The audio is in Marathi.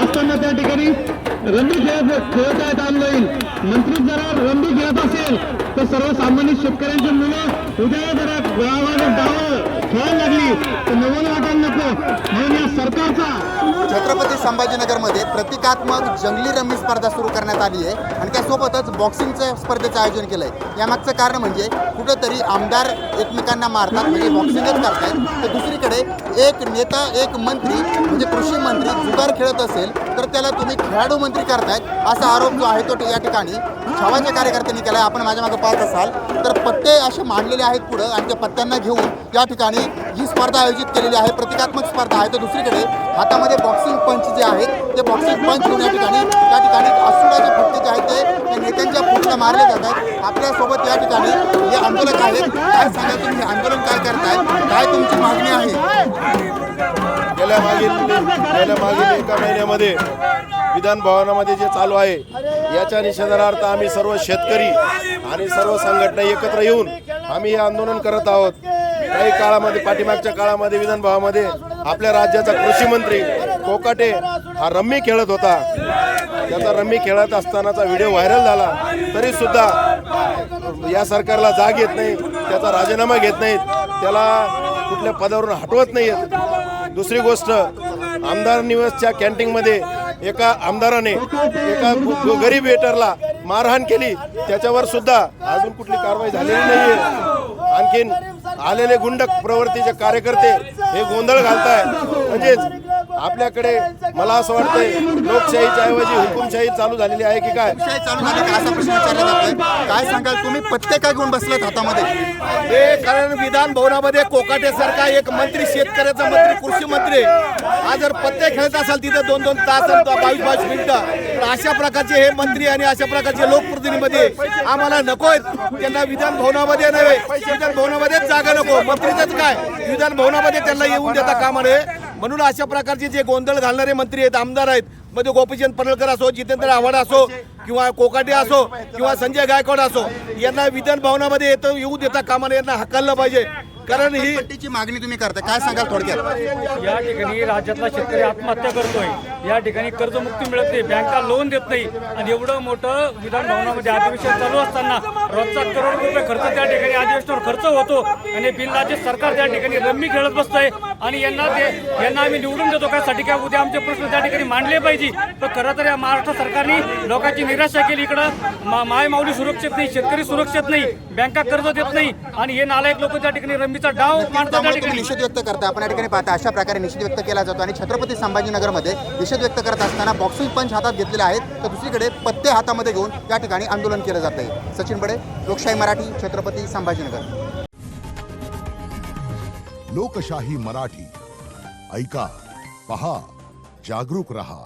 असताना त्या ठिकाणी रंबी खेळत आहेत ऑनलाईन. मंत्री जरा रंबी खेळत असेल तर सर्वसामान्य शेतकऱ्यांची मुलं उद्या जरा गावामध्ये डाव खेळायला लागली तर नवल वाटायला नको. म्हणून या सरकारचा छत्रपती संभाजीनगरमध्ये प्रतिकात्मक जंगली रमी स्पर्धा सुरू करण्यात आली आहे आणि त्यासोबतच बॉक्सिंगच्या स्पर्धेचं आयोजन केलं आहे. यामागचं कारण म्हणजे कुठंतरी आमदार एकमेकांना मारतात म्हणजे बॉक्सिंगच करतायत, तर दुसरीकडे एक नेता एक मंत्री म्हणजे कृषी मंत्री जुगार खेळत असेल तर त्याला तुम्ही खेळाडू मंत्री करतायत असा आरोप जो आहे तो या ठिकाणी छावाच्या कार्यकर्त्यांनी केला आहे. आपण माझ्या मागे पाहत असाल तर पत्ते असे मांडलेले आहेत पुढं आणि त्या पत्त्यांना घेऊन या ठिकाणी ही स्पर्धा आयोजित केलेली आहे. प्रतिकात्मक स्पर्धा आहे. तर दुसरीकडे हातामध्ये बॉक्सिंग पंच जे आहेत ते बॉक्सिंग पंच घेऊन या ठिकाणी असूडाचे फटके जे आहेत ते त्या नेत्यांच्या पुढे मारले जात आहेत. आपल्यासोबत या ठिकाणी हे आंदोलक आहेत. काय सांगा तुम्ही हे आंदोलन काय करताय, काय तुमची मागणी आहे? गेल्या मागील एका महिन्यामध्ये विधान भवनामध्ये जे चालू आहे याच्या निषेधार्थ आम्ही सर्व शेतकरी आणि सर्व संघटना एकत्र येऊन आम्ही हे आंदोलन करत आहोत. काही काळामध्ये पाठीमागच्या काळामध्ये विधान भवनामध्ये आपल्या राज्याचा कृषी मंत्री कोकाटे हा रम्मी खेळत होता. त्याचा रम्मी खेळत असतानाचा व्हिडिओ व्हायरल झाला तरी सुद्धा या सरकारला जाग येत नाही, त्याचा राजीनामा घेत नाहीत, त्याला कुठल्या पदावरून हटवत नाहीत. दुसरी गोष्ट, आमदार निवासच्या कॅन्टीनमध्ये एका आमदाराने एका गरीब वेटरला मारहाण केली, त्याच्यावर सुद्धा अजून कुठली कारवाई झालेली नाहीये. आणखीन आलेले गुंड प्रवृत्तीचे कार्यकर्ते हे गोंधळ घालताय. म्हणजेच आपल्याकडे मला असं वाटतंय लोकशाहीच्या ऐवजी हुकुमशाही चालू झालेली आहे की काय? चालू झाली का असा प्रश्न विचारला जातोय. काय सांगाल तुम्ही पत्ते काय घेऊन बसलेत हातामध्ये? हे कारण विधान भवनामध्ये कोकाटेसारखा एक मंत्री, शेतकऱ्याचा मंत्री, कृषी मंत्री हा जर पत्ते खेळत असाल तिथं 2-2 तास 22 मिनिटं, तर अशा प्रकारचे हे मंत्री आणि अशा प्रकारचे लोकप्रतिनिधी आम्हाला नकोय. त्यांना विधान भवनामध्ये नव्हे, विधान भवनामध्येच जागा नको. मंत्रीच काय विधान भवनामध्ये त्यांना येऊन देता कामा नये. म्हणून अशा प्रकारचे जे गोंधळ घालणारे मंत्री आहेत, आमदार आहेत, मध्ये गोपीचंद पडळकर असो, जितेंद्र आव्हाड असो किंवा कोकाटे असो किंवा संजय गायकवाड असो, यांना विधान भवनामध्ये येऊ देता कामा नये. यांना हकललं पाहिजे. कारण ही पट्टीची मागणी तुम्ही करता, काय सांगाल थोडक्यात? या ठिकाणी राज्यातला शेतकरी आत्महत्या करतोय. या ठिकाणी कर्जमुक्ती मिळत नाही, बँका लोन देत नाही आणि एवढं मोठं विधान भवनामध्ये अधिवेशन चालू असताना रोजचा करोड रुपये खर्च त्या ठिकाणी अधिवेशनावर खर्च होतो आणि बिनलाचे सरकार त्या ठिकाणी रम्मी खेळत बसतंय आणि यांना आम्ही निवडून देतो त्यासाठी काय उद्या आमचे प्रश्न त्या ठिकाणी मांडले पाहिजे. पण खरं तर या महाराष्ट्र सरकारने लोकांची निराशा केली. इकडं माय माऊली सुरक्षित नाही, शेतकरी सुरक्षित नाही, बँका कर्ज देत नाही आणि हे नालायक लोक त्या ठिकाणी रम्मीचा डाव मांडतात. त्या ठिकाणी निषेध व्यक्त करता आपण या ठिकाणी पाहता अशा प्रकारे निषेध व्यक्त केला जातो आणि छत्रपती संभाजीनगरमध्ये निषेध व्यक्त करत असताना बॉक्सिंग पंच हातात घेतलेले आहेत तर दुसरीकडे पत्ते हातामध्ये घेऊन या ठिकाणी आंदोलन केलं जात आहे. सचिन बडे, लोकशाही मराठी, छत्रपती संभाजीनगर. लोकशाही मराठी ऐका, पहा, जागरूक रहा.